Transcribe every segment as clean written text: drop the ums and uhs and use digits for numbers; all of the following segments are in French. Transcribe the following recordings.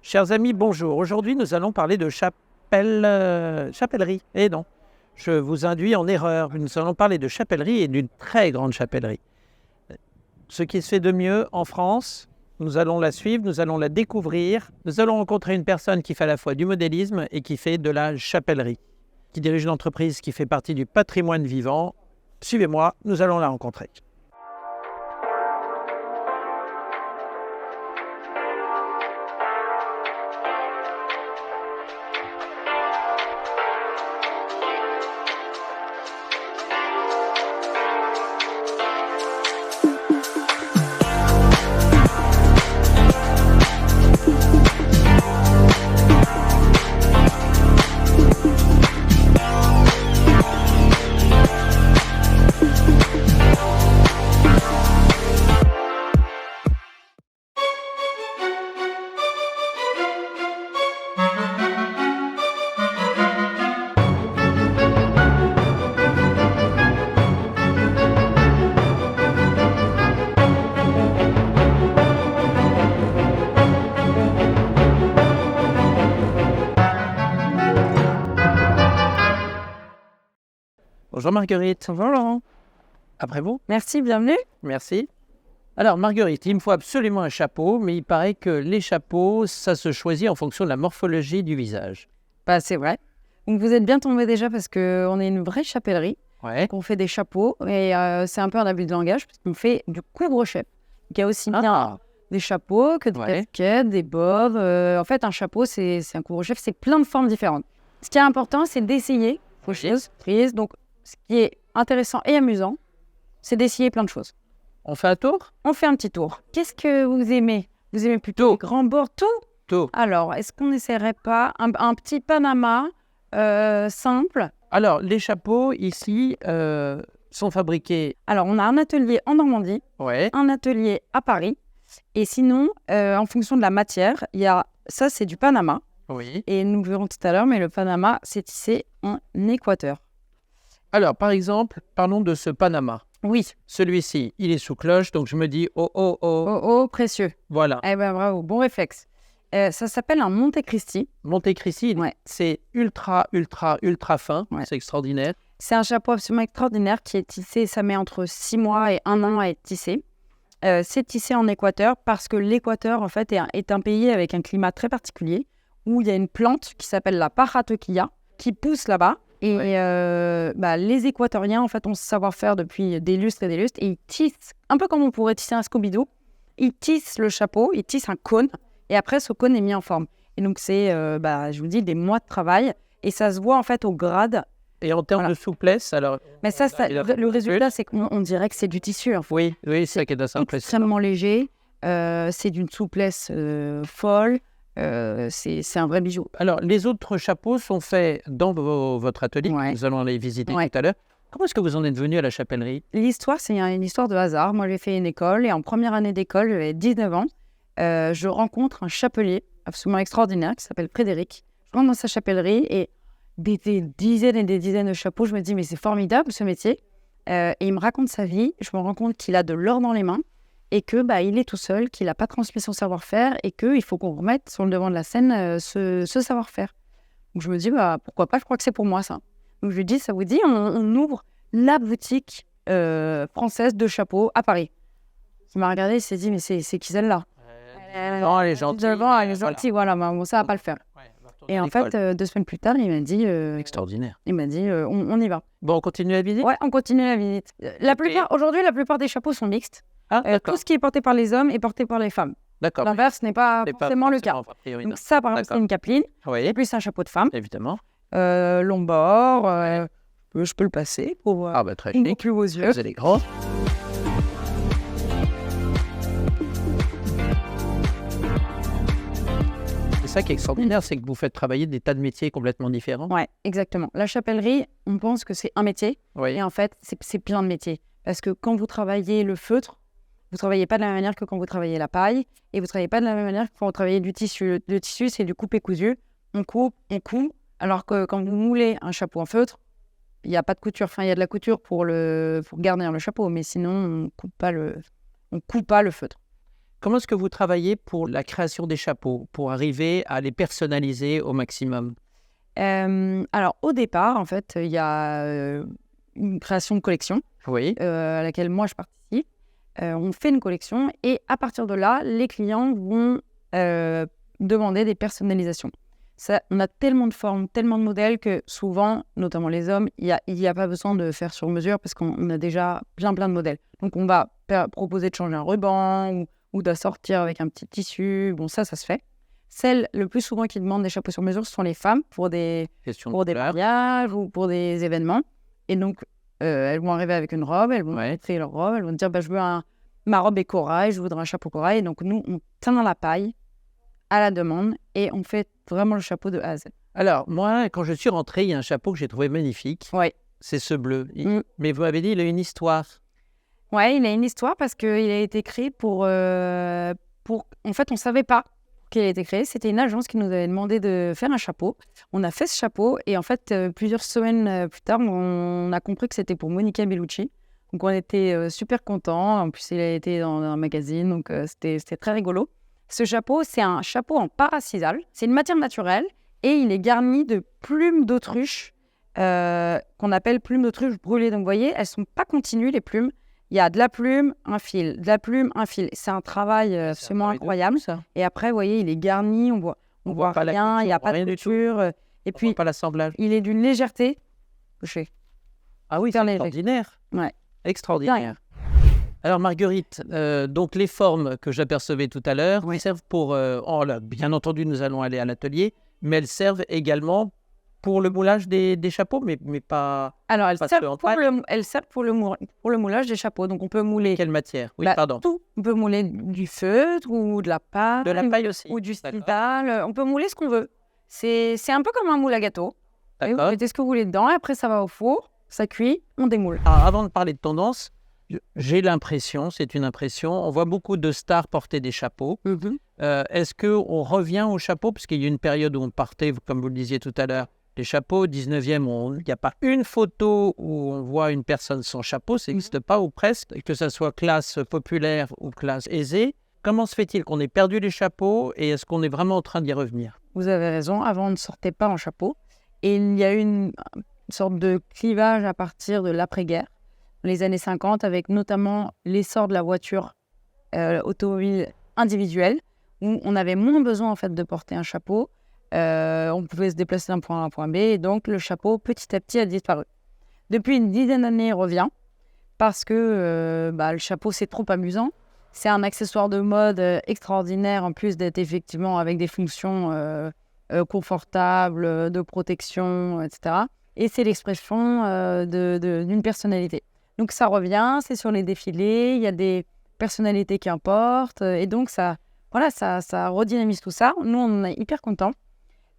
Chers amis, bonjour. Aujourd'hui, nous allons parler de chapellerie. Eh non, je vous induis en erreur. Nous allons parler de chapellerie et d'une très grande chapellerie. Ce qui se fait de mieux en France, nous allons la suivre, nous allons la découvrir. Nous allons rencontrer une personne qui fait à la fois du modélisme et qui fait de la chapellerie, qui dirige une entreprise qui fait partie du patrimoine vivant. Suivez-moi, nous allons la rencontrer. Bonjour Marguerite. Bonjour Laurent. Après vous. Merci, bienvenue. Merci. Alors Marguerite, il me faut absolument un chapeau, mais il paraît que les chapeaux, ça se choisit en fonction de la morphologie du visage. C'est vrai. Donc vous êtes bien tombé déjà parce qu'on est une vraie chapellerie, Ouais. qu'on fait des chapeaux et c'est un peu un abus de langage parce qu'on fait du couvre-chef. Donc, il y a aussi bien des chapeaux que des casquettes, des bobs. En fait, un chapeau, c'est un couvre-chef, c'est plein de formes différentes. Ce qui est important, c'est d'essayer vos choses prises. Donc ce qui est intéressant et amusant, c'est d'essayer plein de choses. On fait un tour? On fait un petit tour. Qu'est-ce que vous aimez? Vous aimez plutôt les grands bords, tout? Alors, est-ce qu'on n'essaierait pas un petit Panama simple? Alors, les chapeaux ici sont fabriqués. Alors, on a un atelier en Normandie, un atelier à Paris. Et sinon, en fonction de la matière, il y a ça, c'est du Panama. Oui. Et nous le verrons tout à l'heure, mais le Panama, c'est tissé en Équateur. Alors, par exemple, parlons de ce Panama. Oui. Celui-ci, il est sous cloche, donc je me dis Oh, précieux. Voilà. Eh ben bravo, bon réflexe. Ça s'appelle un Monte Cristi. Monte Cristi, c'est ultra fin. Ouais. C'est extraordinaire. C'est un chapeau absolument extraordinaire qui est tissé, ça met entre 6 mois et 1 an à être tissé. C'est tissé en Équateur parce que l'Équateur, en fait, est un pays avec un climat très particulier où il y a une plante qui s'appelle la paratoquilla qui pousse là-bas. Et les Équatoriens, en fait, ont ce savoir-faire depuis des lustres et des lustres. Et ils tissent, un peu comme on pourrait tisser un Scooby-Doo, ils tissent le chapeau, ils tissent un cône. Et après, ce cône est mis en forme. Et donc, c'est, je vous dis, des mois de travail. Et ça se voit, en fait, au grade. Et en termes de souplesse, alors... Mais le résultat, c'est qu'on dirait que c'est du tissu. En fait. Oui, c'est ça qui est assez impressionnant. Extrêmement léger. C'est d'une souplesse folle. C'est un vrai bijou. Alors, les autres chapeaux sont faits dans votre atelier. Nous allons les visiter tout à l'heure. Comment est-ce que vous en êtes venu à la chapellerie? L'histoire, c'est une histoire de hasard. Moi, j'ai fait une école et en première année d'école, j'avais 19 ans. Je rencontre un chapelier absolument extraordinaire qui s'appelle Frédéric. Je rentre dans sa chapellerie et des dizaines et des dizaines de chapeaux. Je me dis, mais c'est formidable ce métier. Et il me raconte sa vie. Je me rends compte qu'il a de l'or dans les mains et que il est tout seul, qu'il n'a pas transmis son savoir-faire et qu'il faut qu'on remette sur le devant de la scène ce savoir-faire. Donc je me dis, pourquoi pas, je crois que c'est pour moi ça. Donc je lui dis, ça vous dit, on ouvre la boutique française de chapeaux à Paris. Il m'a regardé, il s'est dit, mais c'est qui celle-là? Non, elle est gentille. Elle est gentille, voilà, bon, ça va pas le faire. Et en fait, 2 semaines plus tard, il m'a dit... Extraordinaire. Il m'a dit, on y va. Bon, on continue la visite? Ouais, on continue la visite. Aujourd'hui, la plupart des chapeaux sont mixtes. Tout ce qui est porté par les hommes est porté par les femmes. D'accord. L'inverse n'est pas forcément le cas. Donc ça, par exemple, c'est une capeline. Oui. Et plus un chapeau de femme. Évidemment. Long bord. Je peux le passer pour voir. Très chic. Plus vos yeux. Vous allez grand. C'est ça qui est extraordinaire, c'est que vous faites travailler des tas de métiers complètement différents. Ouais, exactement. La chapellerie, on pense que c'est un métier. Oui. Et en fait, c'est plein de métiers. Parce que quand vous travaillez le feutre, vous ne travaillez pas de la même manière que quand vous travaillez la paille. Et vous ne travaillez pas de la même manière que quand vous travaillez du tissu. Le tissu, c'est du coupé-cousu. On coupe, on coud. Alors que quand vous moulez un chapeau en feutre, il n'y a pas de couture. Enfin, il y a de la couture pour garnir le chapeau. Mais sinon, on coupe pas le feutre. Comment est-ce que vous travaillez pour la création des chapeaux, pour arriver à les personnaliser au maximum? Alors, au départ, en fait, il y a une création de collection Oui, à laquelle moi, je participe. On fait une collection et à partir de là, les clients vont demander des personnalisations. Ça, on a tellement de formes, tellement de modèles que souvent, notamment les hommes, il y a pas besoin de faire sur mesure parce qu'on a déjà plein de modèles. Donc, on va proposer de changer un ruban ou d'assortir avec un petit tissu. Bon, ça se fait. Celles, le plus souvent, qui demandent des chapeaux sur mesure, ce sont les femmes pour des question de couleur. mariages ou pour des événements. Et donc, elles vont arriver avec une robe, elles vont créer leur robe, elles vont dire je veux ma robe est corail, je voudrais un chapeau corail. Et donc, nous, on teint la paille à la demande et on fait vraiment le chapeau de A à Z. Alors, moi, quand je suis rentré, il y a un chapeau que j'ai trouvé magnifique. Oui. C'est ce bleu. Mais vous m'avez dit, il a une histoire. Oui, il a une histoire parce qu'il a été créé pour... En fait, on ne savait pas qu'il a été créé. C'était une agence qui nous avait demandé de faire un chapeau. On a fait ce chapeau et en fait, plusieurs semaines plus tard, on a compris que c'était pour Monica Bellucci. Donc, on était super contents. En plus, il a été dans un magazine, donc c'était très rigolo. Ce chapeau, c'est un chapeau en parasisal. C'est une matière naturelle et il est garni de plumes d'autruche qu'on appelle plumes d'autruche brûlées. Donc, vous voyez, elles ne sont pas continues, les plumes. Il y a de la plume, un fil, de la plume, un fil. C'est un travail absolument incroyable. Ça. Et après, vous voyez, il est garni, on voit pas rien, il n'y a pas de couture. Et puis, pas l'assemblage. Il est d'une légèreté. Touché. Ah oui, c'est extraordinaire. Ouais. Extraordinaire. Alors Marguerite, donc les formes que j'apercevais tout à l'heure servent pour... bien entendu, nous allons aller à l'atelier, mais elles servent également pour le moulage des chapeaux, mais pas... Alors, elles servent pour le moulage des chapeaux. Donc, on peut mouler... Quelle matière? Oui, tout. On peut mouler du feutre ou de la paille. De la paille aussi. Ou du style. On peut mouler ce qu'on veut. C'est un peu comme un moule à gâteau. Vous mettez ce que vous voulez dedans, et après, ça va au four, ça cuit, on démoule. Alors, avant de parler de tendance, j'ai l'impression, c'est une impression, on voit beaucoup de stars porter des chapeaux. Est-ce qu'on revient au chapeau? Parce qu'il y a une période où on partait, comme vous le disiez tout à l'heure, les chapeaux, 19e, il n'y a pas une photo où on voit une personne sans chapeau, ça n'existe pas ou presque, que ce soit classe populaire ou classe aisée. Comment se fait-il qu'on ait perdu les chapeaux et est-ce qu'on est vraiment en train d'y revenir? Vous avez raison, avant on ne sortait pas en chapeau et il y a eu une sorte de clivage à partir de l'après-guerre, les années 50, avec notamment l'essor de la voiture automobile individuelle, où on avait moins besoin en fait de porter un chapeau. On pouvait se déplacer d'un point A à un point B, et donc le chapeau, petit à petit, a disparu. Depuis une dizaine d'années, il revient, parce que le chapeau, c'est trop amusant. C'est un accessoire de mode extraordinaire, en plus d'être effectivement avec des fonctions confortables, de protection, etc. Et c'est l'expression d'une personnalité. Donc ça revient, c'est sur les défilés, il y a des personnalités qui importent, et donc ça redynamise tout ça. Nous, on est hyper contents.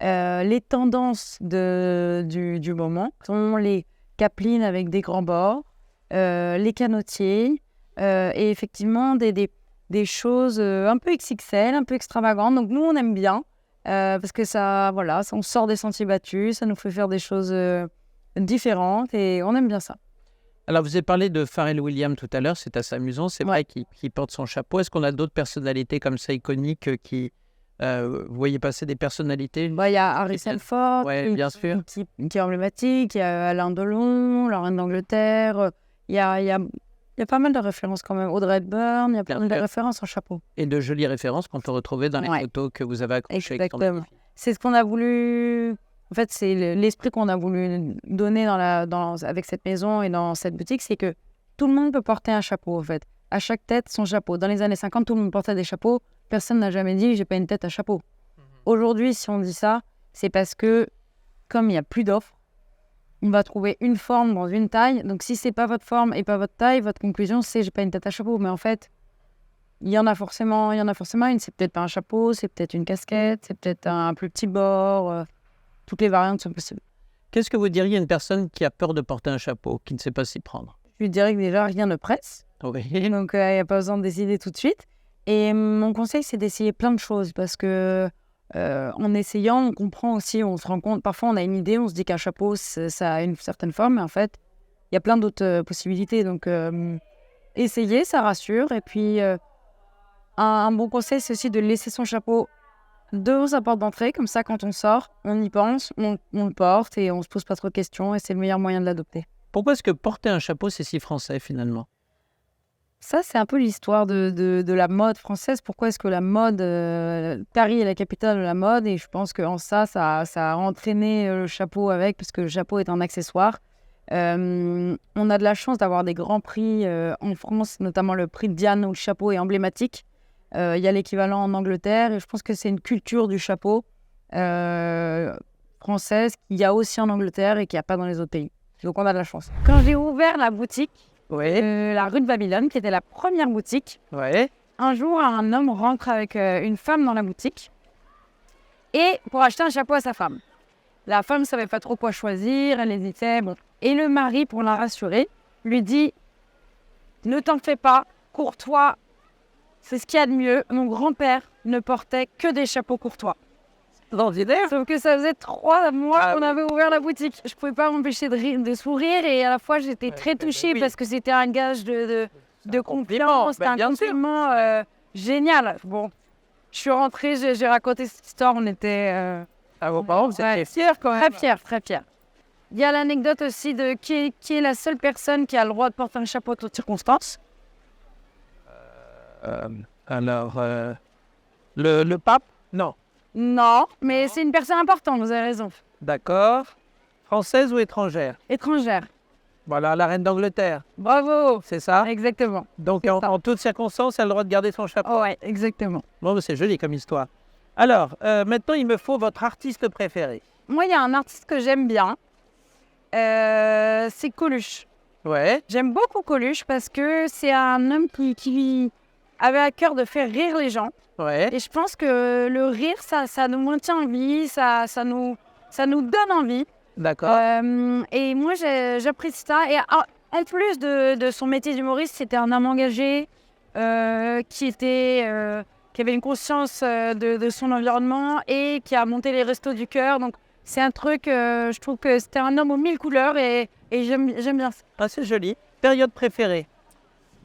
Les tendances du moment sont les capelines avec des grands bords, les canotiers, et effectivement des choses un peu XXL, un peu extravagantes. Donc nous, on aime bien, parce que ça, on sort des sentiers battus, ça nous fait faire des choses différentes, et on aime bien ça. Alors, vous avez parlé de Pharrell Williams tout à l'heure, c'est assez amusant, c'est vrai qu'il porte son chapeau. Est-ce qu'on a d'autres personnalités comme ça iconiques qui... vous voyez passer des personnalités? Il y a Harrison Ford, bien sûr. Qui est emblématique, il y a Alain Delon, la reine d'Angleterre, il y a pas mal de références quand même. Audrey Hepburn, il y a plein de références en chapeau. Et de jolies références qu'on peut retrouver dans les photos que vous avez accrochées. Exactement. C'est ce qu'on a voulu... En fait, c'est l'esprit qu'on a voulu donner avec cette maison et dans cette boutique, c'est que tout le monde peut porter un chapeau, en fait. À chaque tête, son chapeau. Dans les années 50, tout le monde portait des chapeaux. Personne n'a jamais dit « j'ai pas une tête à chapeau ». Aujourd'hui, si on dit ça, c'est parce que, comme il n'y a plus d'offres, on va trouver une forme dans une taille. Donc, si c'est pas votre forme et pas votre taille, votre conclusion, c'est « j'ai pas une tête à chapeau ». Mais en fait, il y en a forcément une. C'est peut-être pas un chapeau, c'est peut-être une casquette, c'est peut-être un plus petit bord. Toutes les variantes sont possibles. Qu'est-ce que vous diriez à une personne qui a peur de porter un chapeau, qui ne sait pas s'y prendre? Je lui dirais que déjà, rien ne presse. Oui. Donc, il n'y a pas besoin de décider tout de suite. Et mon conseil, c'est d'essayer plein de choses parce que en essayant, on comprend aussi, on se rend compte. Parfois, on a une idée, on se dit qu'un chapeau, ça a une certaine forme, mais en fait, il y a plein d'autres possibilités. Donc, essayer, ça rassure. Et puis, Un bon conseil, c'est aussi de laisser son chapeau devant sa porte d'entrée. Comme ça, quand on sort, on y pense, on le porte et on se pose pas trop de questions. Et c'est le meilleur moyen de l'adopter. Pourquoi est-ce que porter un chapeau, c'est si français finalement? Ça, c'est un peu l'histoire de la mode française. Pourquoi est-ce que la mode... Paris est la capitale de la mode et je pense qu'en ça a entraîné le chapeau avec, parce que le chapeau est un accessoire. On a de la chance d'avoir des grands prix en France, notamment le prix de Diane où le chapeau est emblématique. Il y a l'équivalent en Angleterre et je pense que c'est une culture du chapeau française qu'il y a aussi en Angleterre et qu'il n'y a pas dans les autres pays. Donc on a de la chance. Quand j'ai ouvert la boutique, la rue de Babylone, qui était la première boutique, un jour un homme rentre avec une femme dans la boutique et pour acheter un chapeau à sa femme. La femme ne savait pas trop quoi choisir, elle hésitait. Bon. Et le mari, pour la rassurer, lui dit « Ne t'en fais pas, courtois, c'est ce qu'il y a de mieux. Mon grand-père ne portait que des chapeaux courtois. » Sauf que ça faisait 3 mois qu'on avait ouvert la boutique. Je ne pouvais pas m'empêcher de sourire et à la fois j'étais très touchée parce que c'était un gage de confiance, c'était un compliment génial. Bon, je suis rentrée, j'ai raconté cette histoire, on était... vos parents, vous êtes fiers quand même. Très fiers, très fiers. Il y a l'anecdote aussi de qui est la seule personne qui a le droit de porter un chapeau en toutes circonstances. Le pape? Non. Non, mais c'est une personne importante, vous avez raison. D'accord. Française ou étrangère? Étrangère. Voilà, la reine d'Angleterre. Bravo. C'est ça? Exactement. Donc en toutes circonstances, elle a le droit de garder son chapeau. Oh, ouais, exactement. Bon, c'est joli comme histoire. Alors, maintenant, il me faut votre artiste préféré. Moi, il y a un artiste que j'aime bien. C'est Coluche. Ouais. J'aime beaucoup Coluche parce que c'est un homme qui avait à cœur de faire rire les gens. Ouais. Et je pense que le rire, ça nous maintient en vie, ça nous donne envie. D'accord. Et moi, j'apprécie ça. Et en plus de son métier d'humoriste, c'était un homme engagé qui avait une conscience de son environnement et qui a monté les Restos du Cœur. Donc, c'est un truc, je trouve que c'était un homme aux 1000 couleurs et j'aime bien ça. Ah, c'est joli. Période préférée?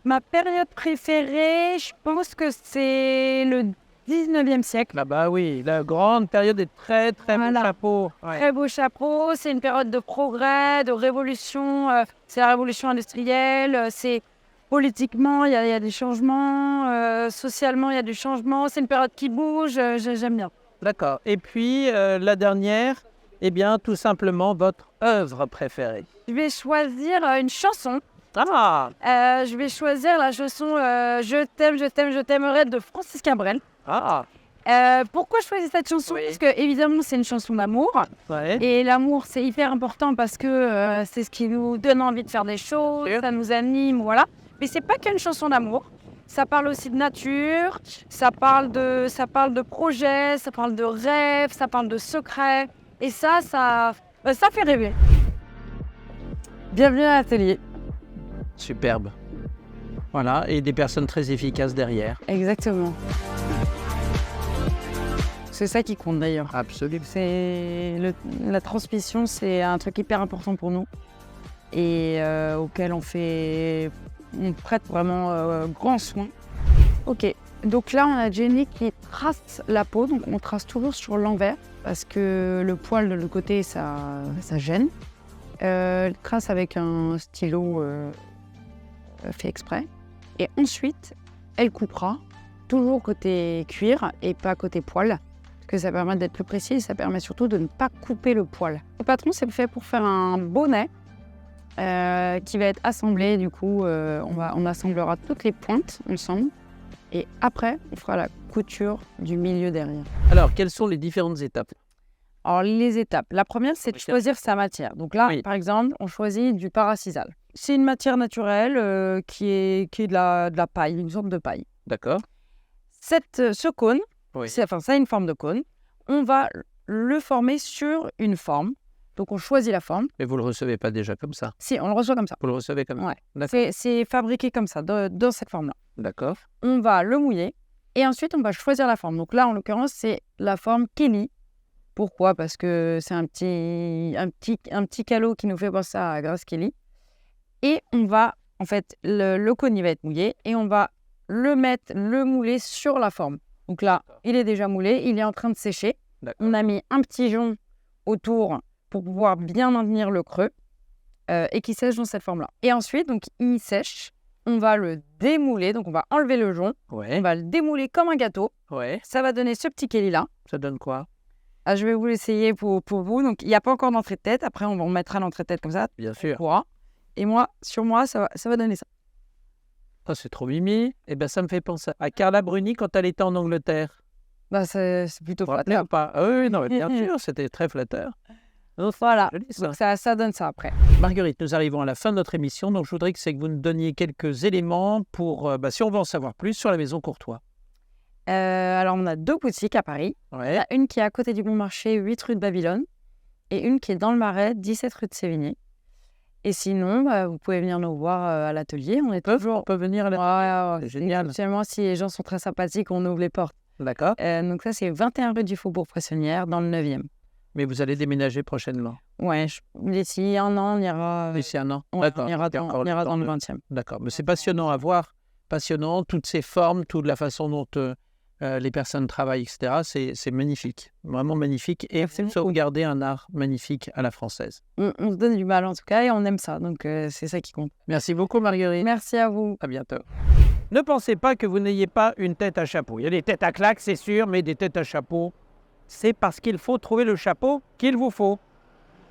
Ma période préférée, je pense que c'est le 19e siècle. Ah bah oui, la grande période des très beaux chapeaux. Ouais. Très beau chapeau, c'est une période de progrès, de révolution, c'est la révolution industrielle, c'est politiquement, il y a des changements, socialement, il y a du changement, c'est une période qui bouge, j'aime bien. D'accord. Et puis, la dernière, eh bien, tout simplement, votre œuvre préférée? Je vais choisir une chanson. Ah! Je vais choisir la chanson Je t'aime, je t'aime, je t'aimerai de Francis Cabrel. Ah! Pourquoi je choisis cette chanson? Parce que évidemment c'est une chanson d'amour. Ouais. Et l'amour c'est hyper important parce que c'est ce qui nous donne envie de faire des choses, ça nous anime, voilà. Mais c'est pas qu'une chanson d'amour. Ça parle aussi de nature, ça parle de projets, ça parle de rêves, ça parle de secrets. Et ça fait rêver. Bienvenue à l'atelier. Superbe. Voilà, et des personnes très efficaces derrière. Exactement. C'est ça qui compte d'ailleurs. Absolument. La transmission, c'est un truc hyper important pour nous et auquel on prête vraiment grand soin. Ok, donc là on a Jenny qui trace la peau, donc on trace toujours sur l'envers parce que le poil de l'autre côté ça gêne. Elle trace avec un stylo fait exprès et ensuite elle coupera toujours côté cuir et pas côté poil. Parce que ça permet d'être plus précis et ça permet surtout de ne pas couper le poil. Le patron, c'est fait pour faire un bonnet qui va être assemblé. Du coup, on assemblera toutes les pointes ensemble. Et après, on fera la couture du milieu derrière. Alors, quelles sont les différentes étapes? Alors, les étapes. La première, c'est de choisir sa matière. Donc là, par exemple, on choisit du paracisal. C'est une matière naturelle qui est de la paille, une sorte de paille. D'accord. Ce cône, ça a une forme de cône. On va le former sur une forme. Donc, on choisit la forme. Mais vous ne le recevez pas déjà comme ça? Si, on le reçoit comme ça. Vous le recevez comme ça? Ouais. C'est fabriqué comme ça, dans cette forme-là. D'accord. On va le mouiller et ensuite, on va choisir la forme. Donc là, en l'occurrence, c'est la forme Kelly. Pourquoi? Parce que c'est un petit calot qui nous fait penser à Grace Kelly. Et on va, en fait, le cône, il va être mouillé et on va le mouler sur la forme. Donc là, il est déjà moulé, il est en train de sécher. D'accord. On a mis un petit jonc autour pour pouvoir bien maintenir le creux et qui sèche dans cette forme-là. Et ensuite, donc, il sèche. On va le démouler, donc on va enlever le jonc. Ouais. On va le démouler comme un gâteau. Ouais. Ça va donner ce petit kéli-là. Ça donne quoi? Ah, je vais vous l'essayer pour vous. Donc, il n'y a pas encore d'entrée de tête. Après, on mettra l'entrée de tête comme ça. Bien On sûr. pourra. Et moi, sur moi, ça va donner ça. Ah, c'est trop mimi. Eh ben, ça me fait penser à Carla Bruni quand elle était en Angleterre. Bah, c'est plutôt Vous vous rappelez flatteur. ou pas? Ah oui, non, mais bien sûr, c'était très flatteur. Voilà. Joli, ça. Donc, ça donne ça après. Marguerite, nous arrivons à la fin de notre émission, donc je voudrais que vous nous donniez quelques éléments pour, si on veut en savoir plus sur la Maison Courtois. Alors, on a 2 boutiques à Paris. Il y Ouais. a une qui est à côté du Bon Marché, 8 rue de Babylone, et une qui est dans le Marais, 17 rue de Sévigné. Et sinon, vous pouvez venir nous voir à l'atelier. On est On toujours... peut venir à la... Ouais, C'est génial. Seulement si les gens sont très sympathiques, on ouvre les portes. D'accord. Donc ça, c'est 21 rue du Faubourg-Poissonnière, dans le 9e. Mais vous allez déménager prochainement. Ouais, d'ici un an, on ira, D'ici un an. on D'accord. ira Il y a encore on ira temps dans le de- 20e. D'accord. Mais c'est passionnant à voir. Passionnant. Toutes ces formes, toute la façon dont les personnes travaillent, etc. C'est magnifique. Vraiment magnifique. Et Merci beaucoup. sauvegarder un art magnifique à la française. On se donne du mal en tout cas et on aime ça. Donc c'est ça qui compte. Merci beaucoup, Marguerite. Merci à vous. À bientôt. Ne pensez pas que vous n'ayez pas une tête à chapeau. Il y a des têtes à claque, c'est sûr, mais des têtes à chapeau, c'est parce qu'il faut trouver le chapeau qu'il vous faut.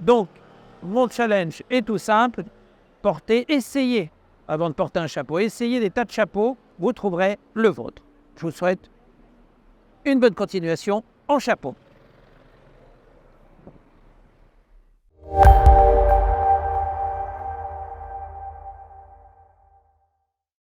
Donc, mon challenge est tout simple. Essayez, avant de porter un chapeau, essayez des tas de chapeaux, vous trouverez le vôtre. Je vous souhaite une bonne continuation en chapeau.